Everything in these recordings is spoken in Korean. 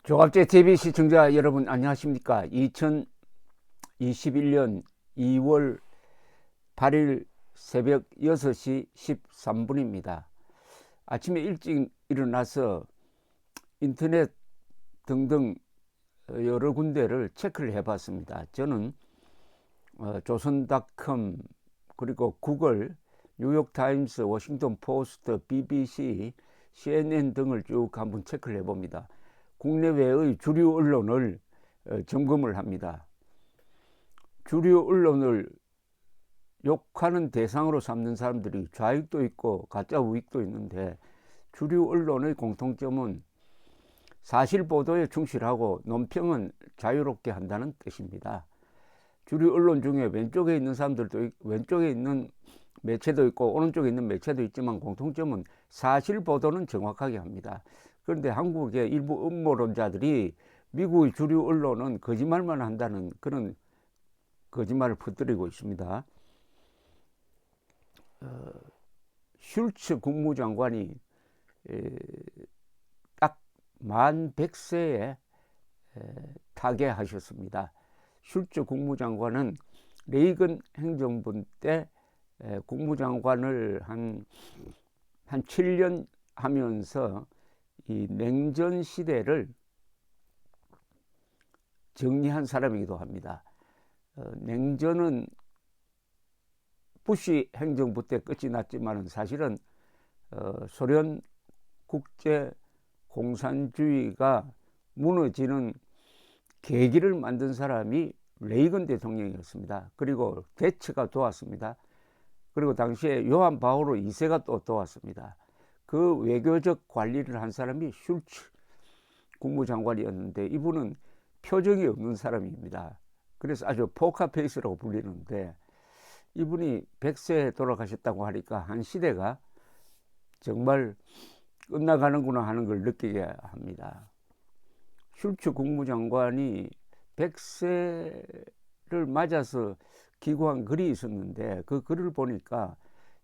조갑제 TV 시청자 여러분 안녕하십니까? 2021년 2월 8일 새벽 6시 13분입니다. 아침에 일찍 일어나서 인터넷 등등 여러 군데를 체크를 해봤습니다. 저는 조선닷컴 그리고 구글, 뉴욕타임스, 워싱턴 포스트, BBC, CNN 등을 쭉 한번 체크를 해봅니다. 국내외의 주류 언론을 점검을 합니다. 주류 언론을 욕하는 대상으로 삼는 사람들이 좌익도 있고 가짜 우익도 있는데, 주류 언론의 공통점은 사실 보도에 충실하고 논평은 자유롭게 한다는 뜻입니다. 주류 언론 중에 왼쪽에 있는 사람들도 왼쪽에 있는 매체도 있고 오른쪽에 있는 매체도 있지만, 공통점은 사실 보도는 정확하게 합니다. 그런데 한국의 일부 음모론자들이 미국의 주류 언론은 거짓말만 한다는 그런 거짓말을 퍼뜨리고 있습니다. 슐츠 국무장관이 딱 만 100세에 타계하셨습니다. 슐츠 국무장관은 레이건 행정부 때 국무장관을 한 7년 하면서 이 냉전 시대를 정리한 사람이기도 합니다. 냉전은 부시 행정부 때 끝이 났지만 사실은 소련 국제 공산주의가 무너지는 계기를 만든 사람이 레이건 대통령이었습니다. 그리고 대처가 도왔습니다. 그리고 당시에 요한 바오로 2세가 또 도왔습니다. 그 외교적 관리를 한 사람이 슐츠 국무장관이었는데, 이분은 표정이 없는 사람입니다. 그래서 아주 포카페이스라고 불리는데, 이분이 100세에 돌아가셨다고 하니까 한 시대가 정말 끝나가는구나 하는 걸 느끼게 합니다. 슐츠 국무장관이 100세를 맞아서 기고한 글이 있었는데, 그 글을 보니까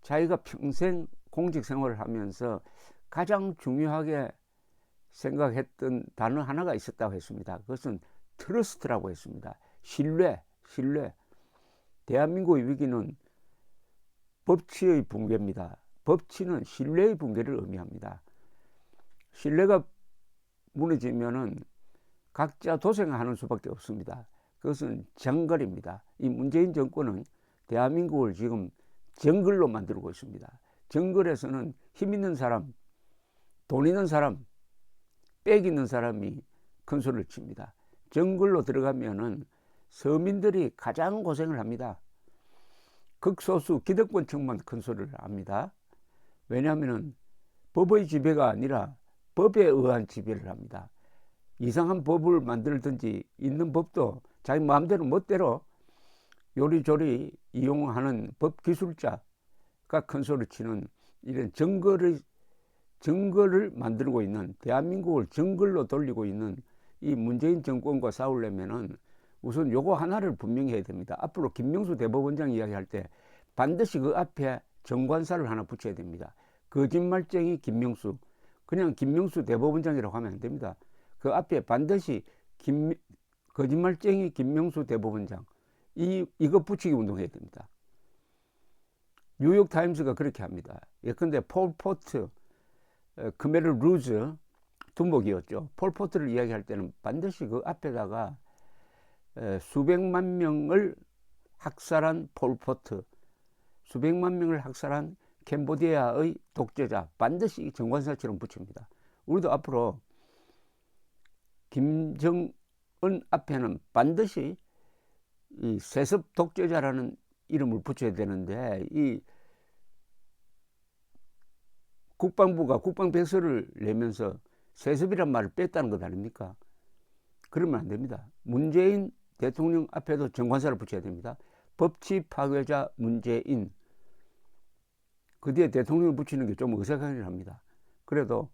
자기가 평생 공직 생활을 하면서 가장 중요하게 생각했던 단어 하나가 있었다고 했습니다. 그것은 트러스트라고 했습니다. 신뢰. 대한민국의 위기는 법치의 붕괴입니다. 법치는 신뢰의 붕괴를 의미합니다. 신뢰가 무너지면은 각자 도생하는 수밖에 없습니다. 그것은 정글입니다. 이 문재인 정권은 대한민국을 지금 정글로 만들고 있습니다. 정글에서는 힘 있는 사람, 돈 있는 사람, 빽 있는 사람이 큰 소리를 칩니다. 정글로 들어가면은 서민들이 가장 고생을 합니다. 극소수 기득권층만 큰 소리를 합니다. 왜냐하면 법의 지배가 아니라 법에 의한 지배를 합니다. 이상한 법을 만들든지 있는 법도 자기 마음대로 멋대로 요리조리 이용하는 법 기술자가 큰 소리 치는 이런 정글을 만들고 있는, 대한민국을 정글로 돌리고 있는 이 문재인 정권과 싸우려면은 우선 요거 하나를 분명히 해야 됩니다. 앞으로 김명수 대법원장 이야기할 때 반드시 그 앞에 정관사를 하나 붙여야 됩니다. 거짓말쟁이 김명수, 그냥 김명수 대법원장이라고 하면 안 됩니다. 그 앞에 반드시 거짓말쟁이 김명수 대법원장, 이거 붙이기 운동해야 됩니다. 뉴욕타임스가 그렇게 합니다. 예컨대 폴 포트, 크메르 루즈 두목이었죠. 폴 포트를 이야기할 때는 반드시 그 앞에다가 수백만 명을 학살한 폴 포트, 수백만 명을 학살한 캄보디아의 독재자, 반드시 정관사처럼 붙입니다. 우리도 앞으로 김정은 앞에는 반드시 이 세습 독재자라는 이름을 붙여야 되는데, 이 국방부가 국방백서를 내면서 세습이란 말을 뺐다는 것 아닙니까? 그러면 안 됩니다. 문재인 대통령 앞에도 정관사를 붙여야 됩니다. 법치 파괴자 문재인. 그 뒤에 대통령을 붙이는 게 좀 어색하긴 합니다. 그래도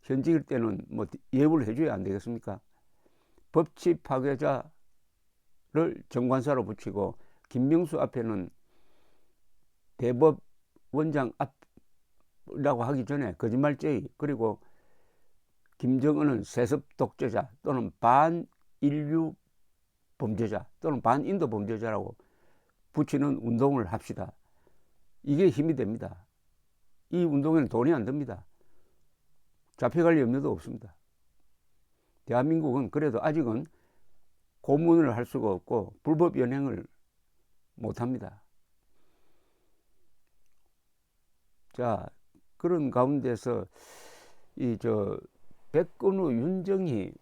현직일 때는 뭐 예우를 해줘야 안 되겠습니까? 법치 파괴자를 정관사로 붙이고, 김명수 앞에는 대법원장 앞이라고 하기 전에 거짓말쟁이, 그리고 김정은은 세습 독재자 또는 반인류 범죄자 또는 반인도 범죄자라고 붙이는 운동을 합시다. 이게 힘이 됩니다. 이 운동에는 돈이 안 듭니다. 잡혀갈 염려도 없습니다. 대한민국은 그래도 아직은 고문을 할 수가 없고 불법 연행을 못합니다. 자, 그런 가운데서 백건우, 윤정희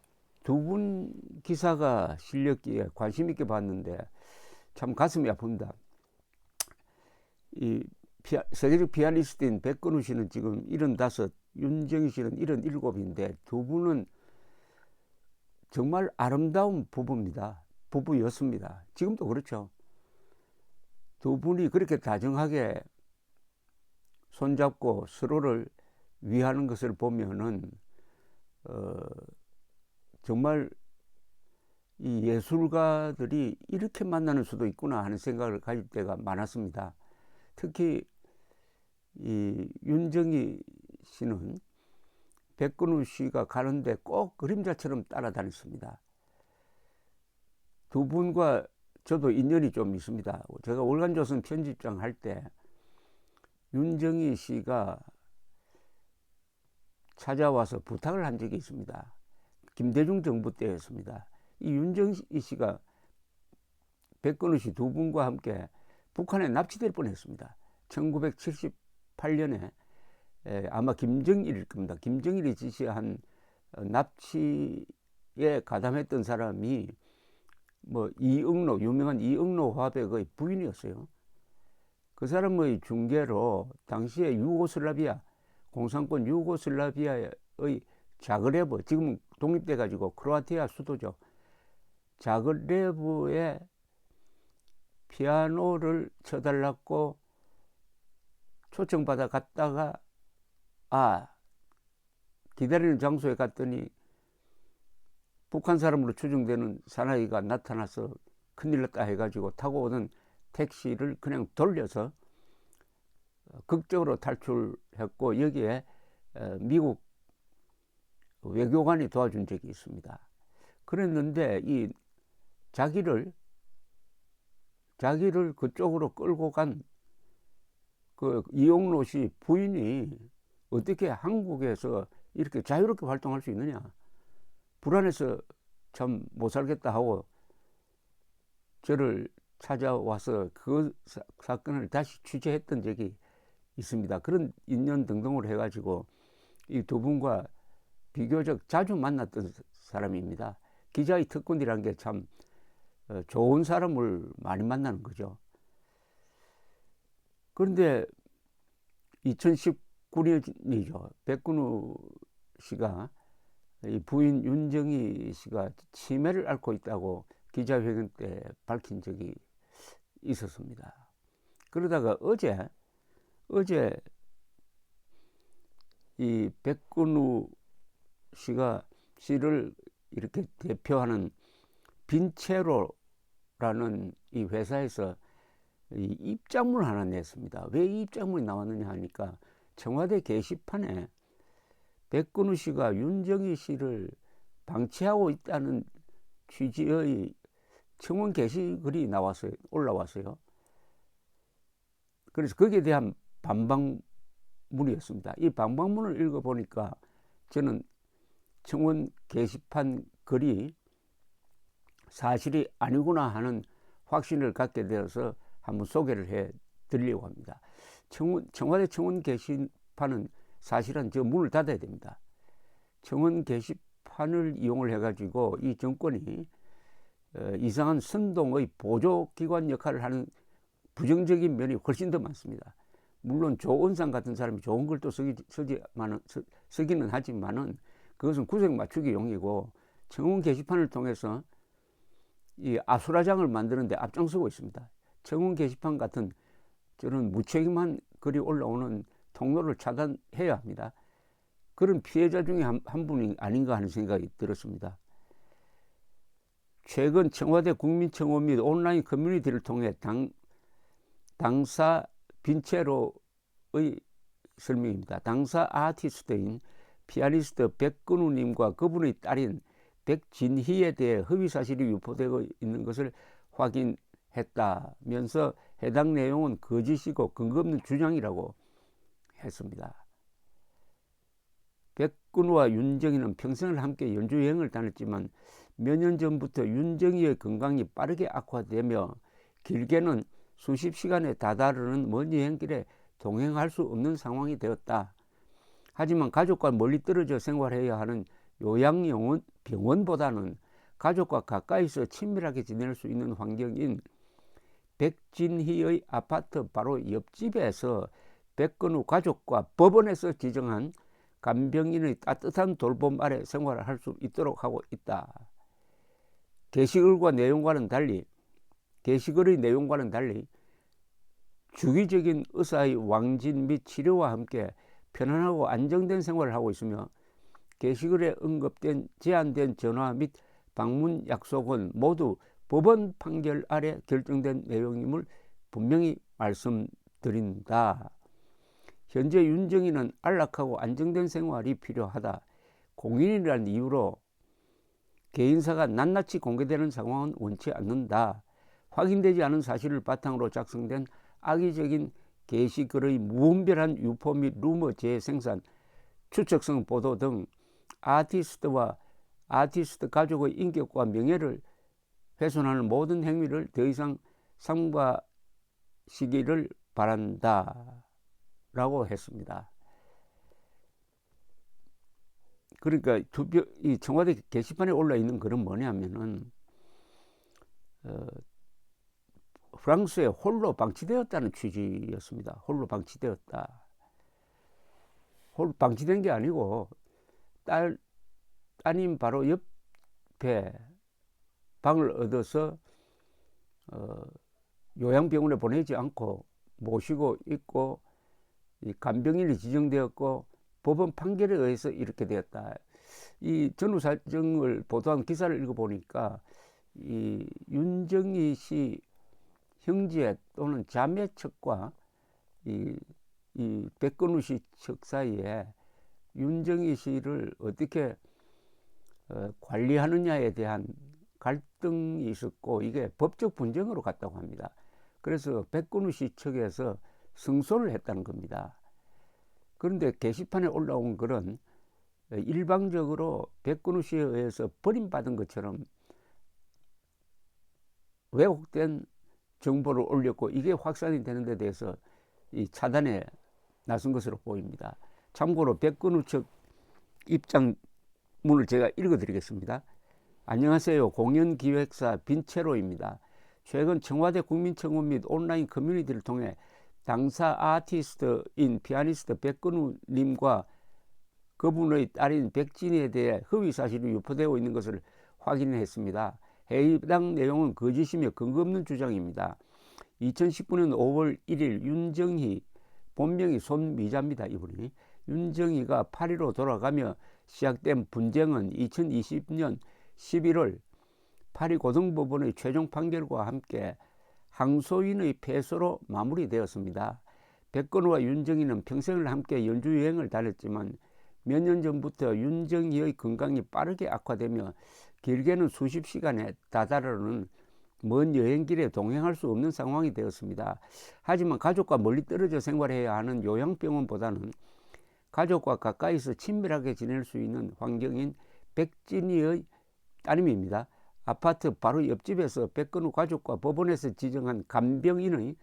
두 분 기사가 실렸기에 관심 있게 봤는데 참 가슴이 아픕니다. 이 세계적 피아니스트인 백건우 씨는 지금 75, 윤정희 씨는 77인데 두 분은 정말 아름다운 부부입니다. 부부였습니다. 지금도 그렇죠. 두 분이 그렇게 다정하게 손잡고 서로를 위하는 것을 보면은 정말 이 예술가들이 이렇게 만나는 수도 있구나 하는 생각을 가질 때가 많았습니다. 특히 이 윤정희 씨는 백건우 씨가 가는데 꼭 그림자처럼 따라다녔습니다. 두 분과 저도 인연이 좀 있습니다. 제가 월간조선 편집장 할 때 윤정희 씨가 찾아와서 부탁을 한 적이 있습니다. 김대중 정부 때였습니다. 이 윤정희 씨가 백건우 씨 두 분과 함께 북한에 납치될 뻔했습니다. 1978년에 아마 김정일일 겁니다. 김정일이 지시한 납치에 가담했던 사람이 뭐 이응로, 유명한 이응로 화백의 부인이었어요. 그 사람의 중개로 당시에 유고슬라비아, 공산권 유고슬라비아의 자그레브, 지금 독립돼 가지고 크로아티아 수도죠. 자그레브에 피아노를 쳐달라고 초청받아 갔다가 기다리는 장소에 갔더니 북한 사람으로 추정되는 사나이가 나타나서 큰일 났다 해가지고 타고 오던 택시를 그냥 돌려서 극적으로 탈출했고 여기에 미국 외교관이 도와준 적이 있습니다. 그랬는데 이 자기를 그쪽으로 끌고 간 그 이용로 씨 부인이 어떻게 한국에서 이렇게 자유롭게 활동할 수 있느냐, 불안해서 참 못 살겠다 하고 저를 찾아와서 그 사건을 다시 취재했던 적이 있습니다. 그런 인연 등등으로 해가지고 이 두 분과 비교적 자주 만났던 사람입니다. 기자의 특권이라는 게 참 좋은 사람을 많이 만나는 거죠. 그런데 2019년이죠. 백건우 씨가 이 부인 윤정희 씨가 치매를 앓고 있다고 기자회견 때 밝힌 적이 있었습니다. 그러다가 어제 이 백건우 씨를 이렇게 대표하는 빈체로라는 이 회사에서 이 입장문을 하나 냈습니다. 왜 이 입장문이 나왔느냐 하니까 청와대 게시판에 백건우 씨가 윤정희 씨를 방치하고 있다는 취지의 청원 게시글이 올라왔어요. 그래서 거기에 대한 반박문이었습니다. 이 반박문을 읽어보니까 저는 청원 게시판 글이 사실이 아니구나 하는 확신을 갖게 되어서 한번 소개를 해 드리려고 합니다. 청와대 청원 게시판은 사실은 저 문을 닫아야 됩니다. 청원 게시판을 이용을 해가지고 이 정권이 이상한 선동의 보조기관 역할을 하는 부정적인 면이 훨씬 더 많습니다. 물론 조은상 같은 사람이 좋은 글도 쓰기는 하지만은 그것은 구색 맞추기용이고 청원 게시판을 통해서 이 아수라장을 만드는데 앞장서고 있습니다. 청원 게시판 같은 저는 무책임한 글이 올라오는 통로를 차단해야 합니다. 그런 피해자 중에 한 분이 아닌가 하는 생각이 들었습니다. 최근 청와대 국민청원 및 온라인 커뮤니티를 통해 당사 빈체로의 설명입니다. 당사 아티스트인 피아니스트 백근우님과 그분의 딸인 백진희에 대해 허위사실이 유포되고 있는 것을 확인했다면서 해당 내용은 거짓이고 근거 없는 주장이라고 했습니다. 백근우와 윤정희는 평생을 함께 연주 여행을 다녔지만 몇 년 전부터 윤정희의 건강이 빠르게 악화되며 길게는 수십 시간에 다다르는 먼 여행길에 동행할 수 없는 상황이 되었다. 하지만 가족과 멀리 떨어져 생활해야 하는 요양용은 병원보다는 가족과 가까이서 친밀하게 지낼 수 있는 환경인 백진희의 아파트 바로 옆집에서 백근우 가족과 법원에서 지정한 간병인의 따뜻한 돌봄 아래 생활을 할 수 있도록 하고 있다. 게시글의 내용과는 달리 주기적인 의사의 왕진 및 치료와 함께 편안하고 안정된 생활을 하고 있으며 게시글에 언급된 제한된 전화 및 방문 약속은 모두 법원 판결 아래 결정된 내용임을 분명히 말씀드린다. 현재 윤정희는 안락하고 안정된 생활이 필요하다. 공인이라는 이유로 개인사가 낱낱이 공개되는 상황은 원치 않는다. 확인되지 않은 사실을 바탕으로 작성된 악의적인 게시글의 무분별한 유포 및 루머 재생산, 추측성 보도 등 아티스트와 아티스트 가족의 인격과 명예를 훼손하는 모든 행위를 더 이상 삼가시기를 바란다 라고 했습니다. 그러니까 이 청와대 게시판에 올라 있는 글은 뭐냐면은 프랑스에 홀로 방치되었다는 취지였습니다. 홀로 방치되었다. 홀로 방치된 게 아니고 따님 바로 옆에 방을 얻어서 요양병원에 보내지 않고 모시고 있고 이 간병인이 지정되었고 법원 판결에 의해서 이렇게 되었다. 이 전후사정을 보도한 기사를 읽어보니까 이 윤정희 씨 형제 또는 자매 측과 이 백근우 씨 측 사이에 윤정희 씨를 어떻게 관리하느냐에 대한 갈등이 있었고 이게 법적 분쟁으로 갔다고 합니다. 그래서 백근우 씨 측에서 승소를 했다는 겁니다. 그런데 게시판에 올라온 글은 일방적으로 백근우 씨에 의해서 버림받은 것처럼 왜곡된 정보를 올렸고 이게 확산이 되는 데 대해서 이 차단에 나선 것으로 보입니다. 참고로 백근우 측 입장문을 제가 읽어드리겠습니다. 안녕하세요. 공연기획사 빈체로입니다. 최근 청와대 국민청원 및 온라인 커뮤니티를 통해 당사 아티스트인 피아니스트 백근우님과 그분의 딸인 백진희에 대해 허위사실이 유포되고 있는 것을 확인했습니다. 해당 내용은 거짓이며 근거 없는 주장입니다. 2019년 5월 1일 윤정희, 본명이 손미자입니다. 이분이. 윤정희가 파리로 돌아가며 시작된 분쟁은 2020년 11월 파리 고등법원의 최종 판결과 함께 항소인의 패소로 마무리되었습니다. 백근우와 윤정희는 평생을 함께 연주 여행을 다녔지만 몇 년 전부터 윤정희의 건강이 빠르게 악화되며 길게는 수십 시간에 다다르는 먼 여행길에 동행할 수 없는 상황이 되었습니다. 하지만 가족과 멀리 떨어져 생활해야 하는 요양병원보다는 가족과 가까이서 친밀하게 지낼 수 있는 환경인 백진희의 따님입니다. 아파트 바로 옆집에서 백근우 가족과 법원에서 지정한 간병인의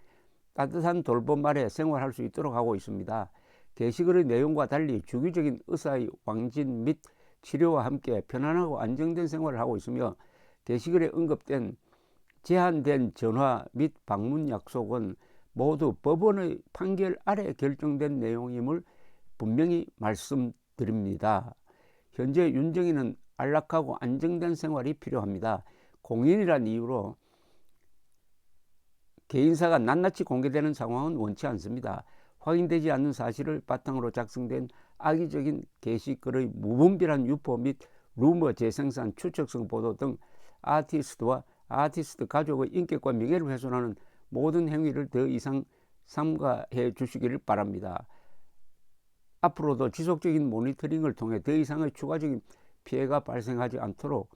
따뜻한 돌봄 아래 생활할 수 있도록 하고 있습니다. 게시글의 내용과 달리 주기적인 의사의 왕진 및 치료와 함께 편안하고 안정된 생활을 하고 있으며 게시글에 언급된 제한된 전화 및 방문 약속은 모두 법원의 판결 아래 결정된 내용임을 분명히 말씀드립니다. 현재 윤정희는 안락하고 안정된 생활이 필요합니다. 공인이라는 이유로 개인사가 낱낱이 공개되는 상황은 원치 않습니다. 확인되지 않는 사실을 바탕으로 작성된 악의적인 게시글의 무분별한 유포 및 루머 재생산, 추측성 보도 등 아티스트와 아티스트 가족의 인격과 명예를 훼손하는 모든 행위를 더 이상 삼가해 주시기를 바랍니다. 앞으로도 지속적인 모니터링을 통해 더 이상의 추가적인 피해가 발생하지 않도록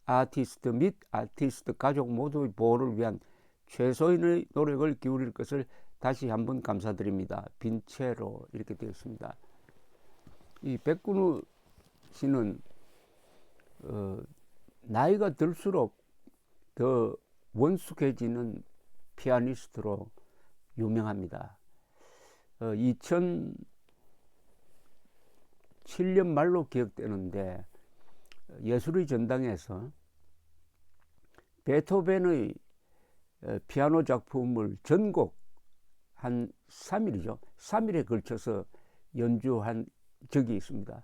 아티스트 및 아티스트 가족 모두의 보호를 위한 최소한의 노력을 기울일 것을 다시 한번 감사드립니다. 빈체로 이렇게 되어 있습니다. 이 백근우 씨는 나이가 들수록 더 원숙해지는 피아니스트로 유명합니다. 2007년 말로 기억되는데 예술의 전당에서 베토벤의 피아노 작품을 전곡 한 3일이죠. 3일에 걸쳐서 연주한 적이 있습니다.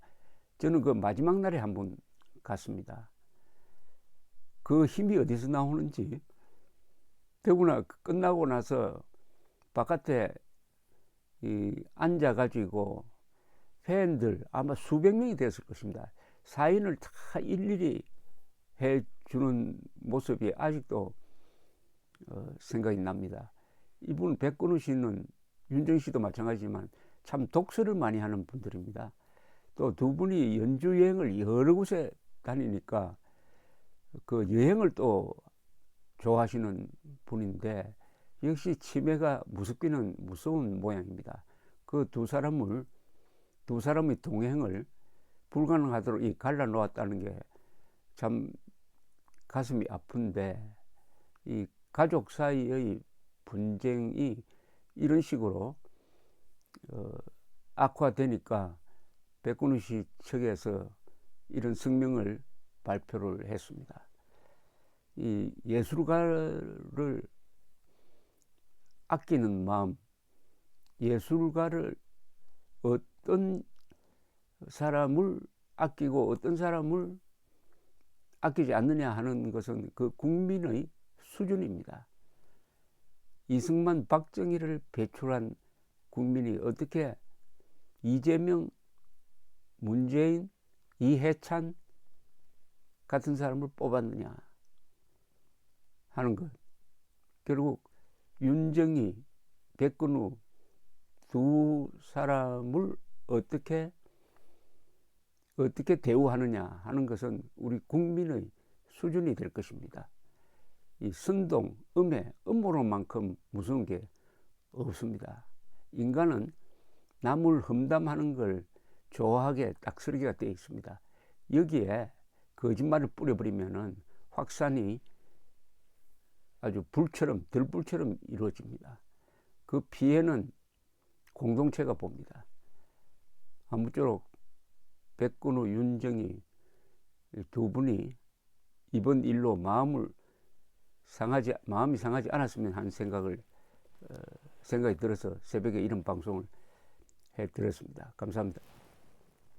저는 그 마지막 날에 한번 갔습니다. 그 힘이 어디서 나오는지, 더구나 끝나고 나서 바깥에 앉아가지고 팬들 아마 수백 명이 됐을 것입니다. 사인을 다 일일이 해주는 모습이 아직도 생각이 납니다. 이분 백근우 씨는 윤정 씨도 마찬가지지만 참 독서를 많이 하는 분들입니다. 또 두 분이 연주 여행을 여러 곳에 다니니까 그 여행을 또 좋아하시는 분인데 역시 치매가 무섭기는 무서운 모양입니다. 그 두 사람의 동행을 불가능하도록 갈라 놓았다는 게 참 가슴이 아픈데, 이 가족 사이의 분쟁이 이런 식으로 악화되니까 백근우 씨 측에서 이런 성명을 발표를 했습니다. 이 예술가를 아끼는 마음, 예술가를 어떤 사람을 아끼고 어떤 사람을 아끼지 않느냐 하는 것은 그 국민의 수준입니다. 이승만, 박정희를 배출한 국민이 어떻게 이재명, 문재인, 이해찬 같은 사람을 뽑았느냐 하는 것. 결국 윤정희, 백근우 두 사람을 어떻게 대우하느냐 하는 것은 우리 국민의 수준이 될 것입니다. 이 선동, 음해, 음모론만큼 무서운 게 없습니다. 인간은 남을 험담하는 걸 좋아하게 딱 설계가 되어 있습니다. 여기에 거짓말을 뿌려버리면은 확산이 아주 들불처럼 이루어집니다. 그 피해는 공동체가 봅니다. 아무쪼록 백근우, 윤정희 두 분이 이번 일로 마음이 상하지 않았으면 하는 생각이 들어서 새벽에 이런 방송을 해드렸습니다. 감사합니다.